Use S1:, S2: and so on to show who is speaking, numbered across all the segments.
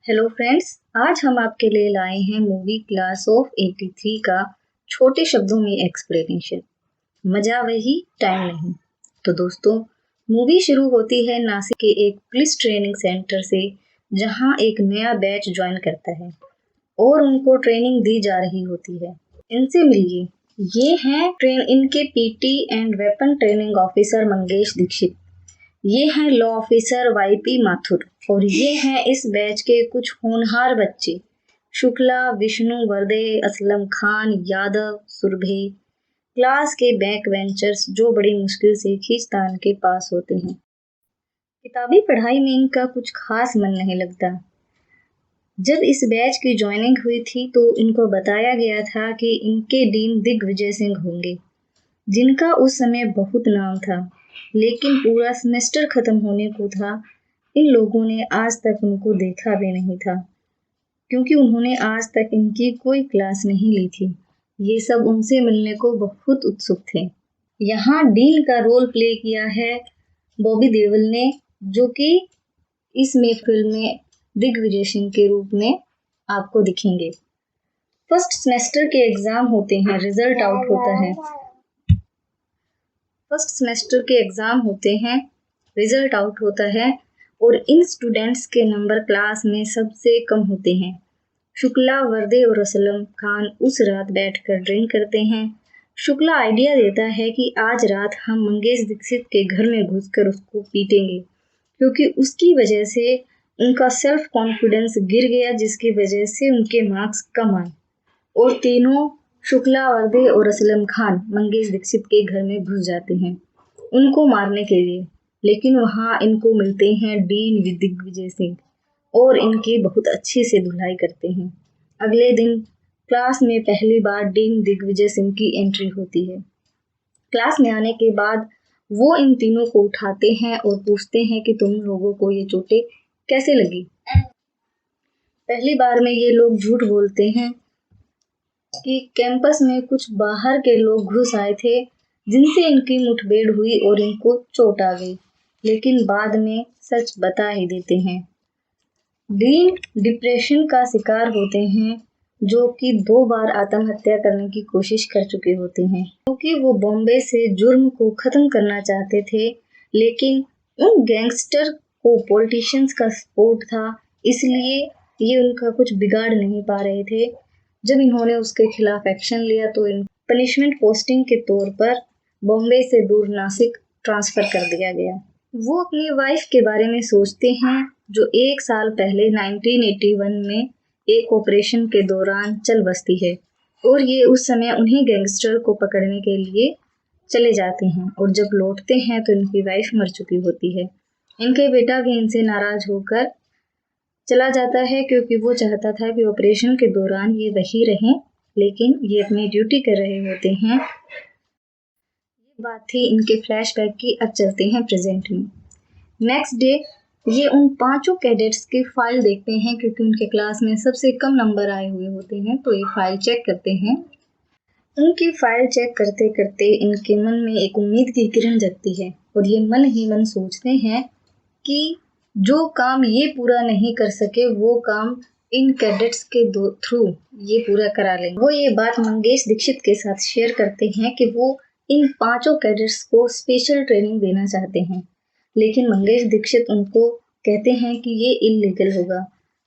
S1: Hello friends, आज हम आपके लिए लाए हैं मूवी क्लास ऑफ 83 का छोटे शब्दों में एक्सप्लेनेशन। मजा वही, टाइम नहीं। तो दोस्तों, मूवी शुरू होती है नासिक के एक पुलिस ट्रेनिंग सेंटर से, जहां एक नया बैच ज्वाइन करता है और उनको ट्रेनिंग दी जा रही होती है। इनसे मिलिए, ये हैं इनके PT and weapon training officer Mangesh Dikshit. ये हैं लॉ ऑफिसर वाईपी माथुर और ये हैं इस बैच के कुछ होनहार बच्चे, शुक्ला, विष्णु, वर्दे, असलम खान, यादव, सुरभि, क्लास के बैक वेंचर्स जो बड़ी मुश्किल से खींचतान के पास होते हैं। किताबी पढ़ाई में इनका कुछ खास मन नहीं लगता। जब इस बैच की ज्वाइनिंग हुई थी तो इनको बताया गया था कि इनके डीन दिग्विजय सिंह होंगे, जिनका उस समय बहुत नाम था। लेकिन पूरा सेमेस्टर खत्म होने को था, इन लोगों ने आज तक उनको देखा भी नहीं था, क्योंकि उन्होंने आज तक इनकी कोई क्लास नहीं ली थी। ये सब उनसे मिलने को बहुत उत्सुक थे। यहाँ डीन का रोल प्ले किया है बॉबी देओल ने, जो कि इस फिल्म में दिग्विजय सिंह के रूप में आपको दिखेंगे। फर्स्ट सेमेस्टर के एग्जाम होते हैं, रिजल्ट आउट होता है। फर्स्ट सेमेस्टर के एग्ज़ाम होते हैं, रिजल्ट आउट होता है और इन स्टूडेंट्स के नंबर क्लास में सबसे कम होते हैं। शुक्ला, वर्दे और असलम खान उस रात बैठकर ड्रिंक करते हैं। शुक्ला आइडिया देता है कि आज रात हम मंगेश दीक्षित के घर में घुसकर उसको पीटेंगे, क्योंकि उसकी वजह से उनका सेल्फ कॉन्फिडेंस गिर गया, जिसकी वजह से उनके मार्क्स कम आए। और तीनों, शुक्ला, वर्दे और असलम खान, मंगेश दीक्षित के घर में घुस जाते हैं उनको मारने के लिए। लेकिन वहाँ इनको मिलते हैं डीन दिग्विजय सिंह और इनकी बहुत अच्छे से धुलाई करते हैं। अगले दिन क्लास में पहली बार डीन दिग्विजय सिंह की एंट्री होती है। क्लास में आने के बाद वो इन तीनों को उठाते हैं और पूछते हैं कि तुम लोगों को ये चोटें कैसे लगी। पहली बार में ये लोग झूठ बोलते हैं कि कैंपस में कुछ बाहर के लोग घुस आए थे, जिनसे इनकी मुठभेड़ हुई और इनको चोट आ गई। लेकिन बाद में सच बता ही देते हैं। डीन डिप्रेशन का शिकार होते हैं, जो कि 2 बार आत्महत्या करने की कोशिश कर चुके होते हैं, क्योंकि वो बॉम्बे से जुर्म को खत्म करना चाहते थे। लेकिन उन गैंगस्टर को पॉलिटिशियंस का सपोर्ट था, इसलिए ये उनका कुछ बिगाड़ नहीं पा रहे थे। जब इन्होंने उसके खिलाफ एक्शन लिया तो इन पनिशमेंट पोस्टिंग के तौर पर बॉम्बे से दूर नासिक ट्रांसफर कर दिया गया। वो अपनी वाइफ के बारे में सोचते हैं, जो 1 साल पहले 1981 में एक ऑपरेशन के दौरान चल बसती है और ये उस समय उन्हीं गैंगस्टर को पकड़ने के लिए चले जाते हैं और जब लौटते हैं तो इनकी वाइफ मर चुकी होती है। इनके बेटा भी इनसे नाराज होकर चला जाता है, क्योंकि वो चाहता था कि ऑपरेशन के दौरान ये वही रहें, लेकिन ये अपनी ड्यूटी कर रहे होते हैं। ये बात थी इनके फ्लैशबैक की। अब चलते हैं प्रेजेंट में। नेक्स्ट डे ये उन 5 कैडेट्स की फाइल देखते हैं, क्योंकि उनके क्लास में सबसे कम नंबर आए हुए होते हैं, तो ये फाइल चेक करते हैं। उनकी फाइल चेक करते करते इनके मन में एक उम्मीद की किरण जगती है और ये मन ही मन सोचते हैं कि जो काम ये पूरा नहीं कर सके वो काम इन कैडेट्स के थ्रू ये पूरा करा लेंगे। वो ये बात मंगेश दीक्षित के साथ शेयर करते हैं कि वो इन 5 कैडेट्स को स्पेशल ट्रेनिंग देना चाहते हैं, लेकिन मंगेश दीक्षित उनको कहते हैं कि ये इलीगल होगा।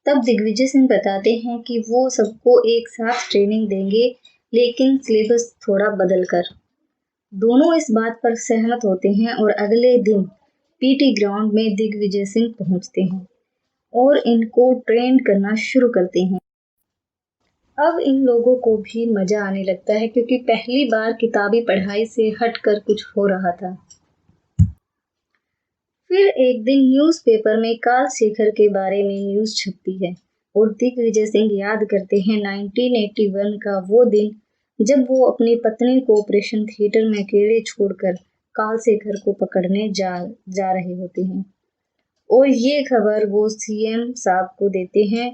S1: तब दिग्विजय सिंह बताते हैं कि वो सबको एक साथ ट्रेनिंग देंगे, लेकिन सिलेबस थोड़ा बदल कर। दोनों इस बात पर सहमत होते हैं और अगले दिन पीटी ग्राउंड में दिग्विजय सिंह पहुंचते हैं और इनको ट्रेन करना शुरू करते हैं। अब इन लोगों को भी मजा आने लगता है, क्योंकि पहली बार किताबी पढ़ाई से हटकर कुछ हो रहा था। फिर एक दिन न्यूज़पेपर में कार्ल शेखर के बारे में न्यूज़ छपती है और दिग्विजय सिंह याद करते हैं 1981 का वो दिन, जब वो अपनी पत्नी को ऑपरेशन थिएटर में अकेले छोड़कर कार्ल शेखर को पकड़ने जा रहे होते हैं और ये खबर वो सीएम साहब को देते हैं।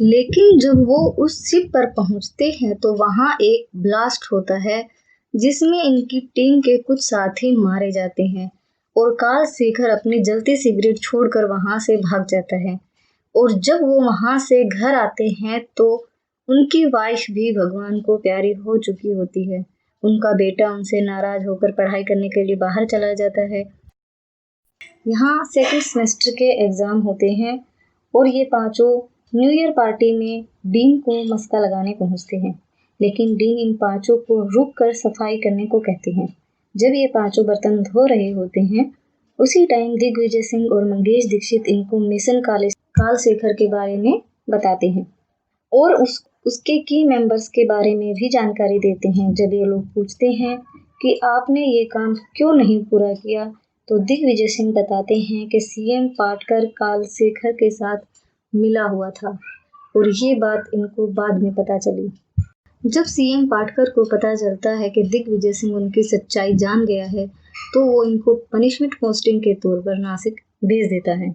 S1: लेकिन जब वो उस शिप पर पहुंचते हैं तो वहां एक ब्लास्ट होता है, जिसमें इनकी टीम के कुछ साथी मारे जाते हैं और कार्ल शेखर अपनी जलती सिगरेट छोड़कर वहां से भाग जाता है। और जब वो वहाँ से घर आते हैं तो उनकी वाइफ भी भगवान को प्यारी हो चुकी होती है। उनका बेटा उनसे नाराज होकर पढ़ाई करने के लिए बाहर चला जाता है। यहाँ सेकंड सेमेस्टर के एग्ज़ाम होते हैं और ये पांचों न्यू ईयर पार्टी में डीन को मस्का लगाने पहुँचते हैं, लेकिन डीन इन पांचों को रुक कर सफाई करने को कहते हैं। जब ये पांचों बर्तन धो रहे होते हैं, उसी टाइम दिग्विजय सिंह और मंगेश दीक्षित इनको मिशन कालशेखर के बारे में बताते हैं और उसके की मेंबर्स के बारे में भी जानकारी देते हैं। जब ये लोग पूछते हैं कि आपने ये काम क्यों नहीं पूरा किया, तो दिग्विजय सिंह बताते हैं कि सीएम पाटकर कालशेखर के साथ मिला हुआ था और ये बात इनको बाद में पता चली। जब सीएम पाटकर को पता चलता है कि दिग्विजय सिंह उनकी सच्चाई जान गया है, तो वो इनको पनिशमेंट पोस्टिंग के तौर पर नासिक भेज देता है।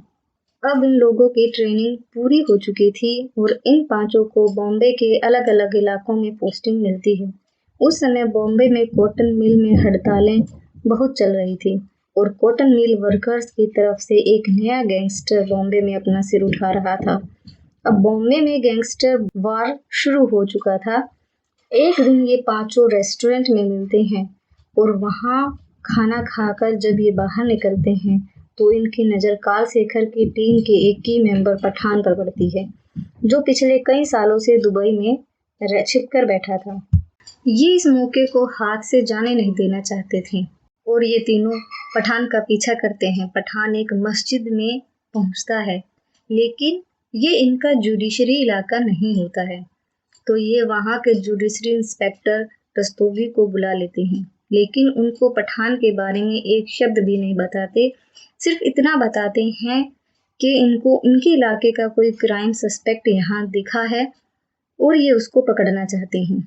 S1: अब इन लोगों की ट्रेनिंग पूरी हो चुकी थी और इन पांचों को बॉम्बे के अलग अलग इलाकों में पोस्टिंग मिलती है। उस समय बॉम्बे में कॉटन मिल में हड़तालें बहुत चल रही थी और कॉटन मिल वर्कर्स की तरफ से एक नया गैंगस्टर बॉम्बे में अपना सिर उठा रहा था। अब बॉम्बे में गैंगस्टर वार शुरू हो चुका था। एक दिन ये पांचों रेस्टोरेंट में मिलते हैं और वहाँ खाना खाकर जब ये बाहर निकलते हैं तो इनकी नज़र कालशेखर की टीम के एक की मेंबर पठान पर पड़ती है, जो पिछले कई सालों से दुबई में छिपकर बैठा था। ये इस मौके को हाथ से जाने नहीं देना चाहते थे और ये तीनों पठान का पीछा करते हैं। पठान एक मस्जिद में पहुंचता है, लेकिन ये इनका जुडिशरी इलाका नहीं होता है, तो ये वहाँ के जुडिशरी इंस्पेक्टर रस्तोगी को बुला लेते हैं, लेकिन उनको पठान के बारे में एक शब्द भी नहीं बताते। सिर्फ इतना बताते हैं कि इनको उनके इलाके का कोई क्राइम सस्पेक्ट यहाँ दिखा है और ये उसको पकड़ना चाहते हैं।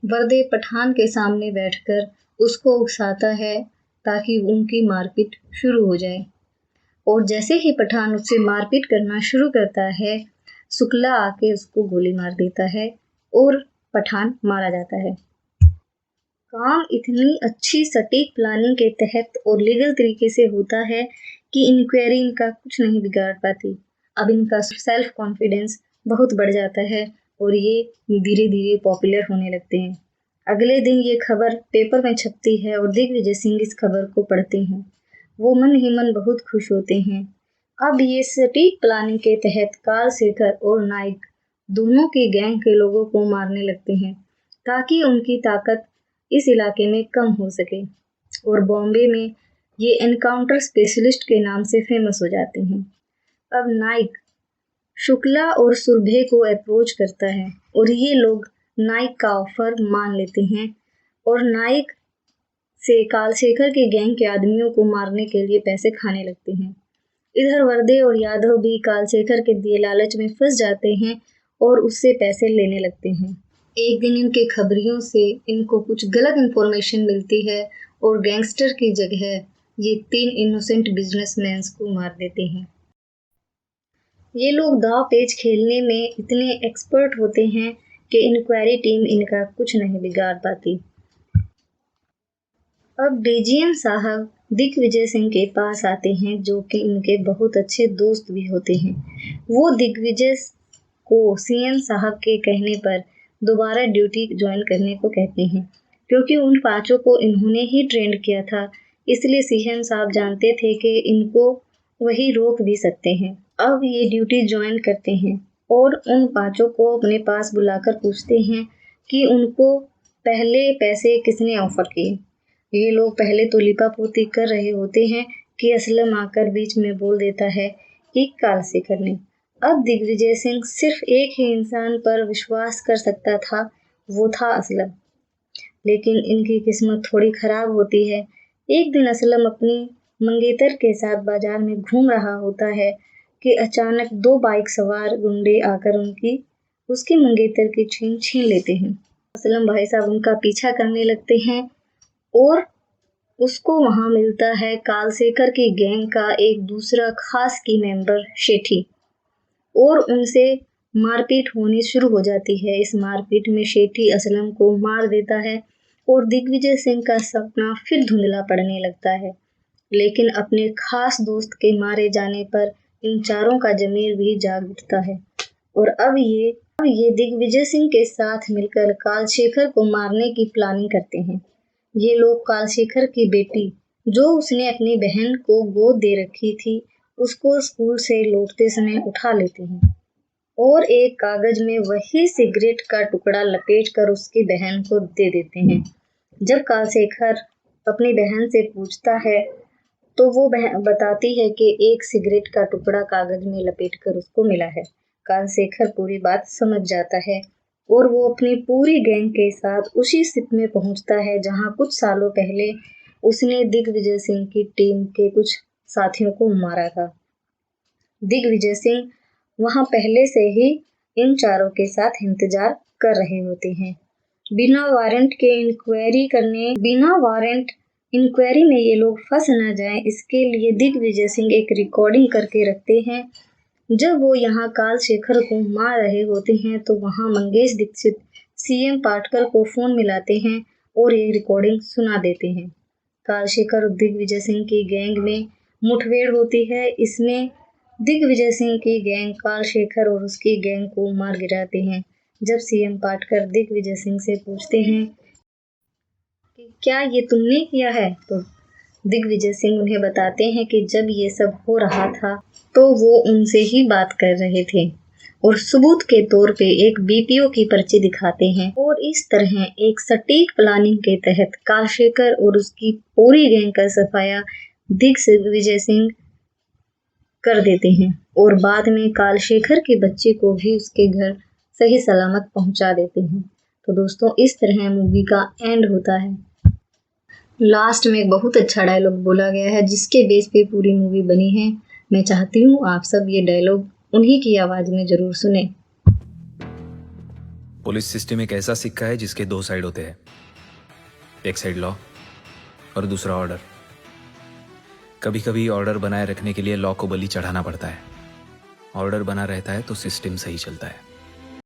S1: वर्दे पठान के सामने बैठकर उसको उकसाता है ताकि उनकी मारपीट शुरू हो जाए और जैसे ही पठान उससे मारपीट करना शुरू करता है, शुक्ला आके उसको गोली मार देता है और पठान मारा जाता है। काम इतनी अच्छी सटीक प्लानिंग के तहत और लीगल तरीके से होता है कि इंक्वायरी इनका कुछ नहीं बिगाड़ पाती। अब इनका सेल्फ कॉन्फिडेंस बहुत बढ़ जाता है और ये धीरे धीरे पॉपुलर होने लगते हैं। अगले दिन ये खबर पेपर में छपती है और दिग्विजय सिंह इस खबर को पढ़ते हैं। वो मन ही मन बहुत खुश होते हैं। अब ये सटीक प्लानिंग के तहत कालशेखर और नाइक दोनों के गैंग के लोगों को मारने लगते हैं ताकि उनकी ताकत इस इलाके में कम हो सके और बॉम्बे में ये एनकाउंटर स्पेशलिस्ट के नाम से फेमस हो जाते हैं। अब नाइक शुक्ला और सुरभे को अप्रोच करता है और ये लोग नाइक का ऑफर मान लेते हैं और नाइक से कालशेखर के गैंग के आदमियों को मारने के लिए पैसे खाने लगते हैं। इधर वर्दे और यादव भी कालशेखर के दिए लालच में फंस जाते हैं और उससे पैसे लेने लगते हैं। एक दिन इनके खबरियों से इनको कुछ गलत इंफॉर्मेशन मिलती है और गैंगस्टर की जगह ये 3 इनोसेंट बिजनेसमैन को मार देते हैं। ये लोग दाव पेच खेलने में इतने एक्सपर्ट होते हैं कि इंक्वायरी टीम इनका कुछ नहीं बिगाड़ पाती। अब डीजीएम साहब दिग्विजय सिंह के पास आते हैं, जो कि इनके बहुत अच्छे दोस्त भी होते हैं। वो दिग्विजय को सीएम साहब के कहने पर दोबारा ड्यूटी ज्वाइन करने को कहते हैं, क्योंकि उन पांचों को इन्होंने ही ट्रेंड किया था। इसलिए सीएम साहब जानते थे कि इनको वही रोक भी सकते हैं। अब ये ड्यूटी ज्वाइन करते हैं और उन पांचों को अपने पास बुलाकर पूछते हैं कि उनको पहले पैसे किसने ऑफर किए। ये लोग पहले तो लिपापोती कर रहे होते हैं कि असलम आकर बीच में बोल देता है कि कालशेखर ने। अब दिग्विजय सिंह सिर्फ एक ही इंसान पर विश्वास कर सकता था, वो था असलम। लेकिन इनकी किस्मत थोड़ी खराब होती है। एक दिन असलम अपनी मंगेतर के साथ बाजार में घूम रहा होता है कि अचानक 2 बाइक सवार गुंडे आकर उसकी मंगेतर की चेन छीन लेते हैं। असलम भाई साहब उनका पीछा करने लगते हैं और उसको वहाँ मिलता है कालशेखर की गैंग का एक दूसरा खास की मेंबर शेठी और उनसे मारपीट होनी शुरू हो जाती है। इस मारपीट में शेठी असलम को मार देता है और दिग्विजय सिंह का सपना फिर धुंधला पड़ने लगता है। लेकिन अपने खास दोस्त के मारे जाने पर इन चारों का ज़मीर भी जाग उठता है और अब ये दिग्विजय सिंह के साथ मिलकर कालशेखर को मारने की प्लानिंग करते हैं। ये लोग कालशेखर की बेटी, जो उसने अपनी बहन को गोद दे रखी थी, उसको स्कूल से लौटते समय उठा लेते हैं और एक कागज में वही सिगरेट का टुकड़ा लपेटकर उसकी बहन को दे देते हैं। जब कालशेखर अपनी बहन से पूछता है तो वो बताती है कि एक सिगरेट का टुकड़ा कागज में लपेटकर उसको मिला है। कालशेखर पूरी बात समझ जाता है और वो अपनी पूरी गैंग के साथ उसी शिप में पहुंचता है जहां कुछ सालों पहले उसने दिग्विजय सिंह की टीम के कुछ साथियों को मारा था। दिग्विजय सिंह वहां पहले से ही इन चारों के साथ इंतजार कर रहे होते हैं। बिना वारंट इंक्वायरी में ये लोग फंस न जाएं, इसके लिए दिग्विजय सिंह एक रिकॉर्डिंग करके रखते हैं। जब वो यहाँ कालशेखर को मार रहे होते हैं तो वहाँ मंगेश दीक्षित सीएम पाटकर को फोन मिलाते हैं और ये रिकॉर्डिंग सुना देते हैं। कालशेखर और दिग्विजय सिंह की गैंग में मुठभेड़ होती है। इसमें दिग्विजय सिंह की गैंग कालशेखर और उसकी गैंग को मार गिराते हैं। जब सीएम पाटकर दिग्विजय सिंह से पूछते हैं कि क्या ये तुमने किया है, तो दिग्विजय सिंह उन्हें बताते हैं कि जब ये सब हो रहा था तो वो उनसे ही बात कर रहे थे और सबूत के तौर पे एक बीपीओ की पर्ची दिखाते हैं और इस तरह एक सटीक प्लानिंग के तहत कालशेखर और उसकी पूरी गैंग का सफाया दिग्विजय सिंह कर देते हैं और बाद में कालशेखर के बच्चे को भी उसके घर सही सलामत पहुंचा देते हैं। तो दोस्तों, इस तरह मूवी का एंड होता है। लास्ट में एक बहुत अच्छा डायलॉग बोला गया है जिसके बेस पे पूरी मूवी बनी है। मैं चाहती हूँ आप सब ये डायलॉग उन्हीं की आवाज में जरूर सुने।
S2: पुलिस सिस्टम एक ऐसा सिक्का है जिसके दो साइड होते हैं, एक साइड लॉ और दूसरा ऑर्डर। कभी कभी ऑर्डर बनाए रखने के लिए लॉ को बलि चढ़ाना पड़ता है। ऑर्डर बना रहता है तो सिस्टम सही चलता है।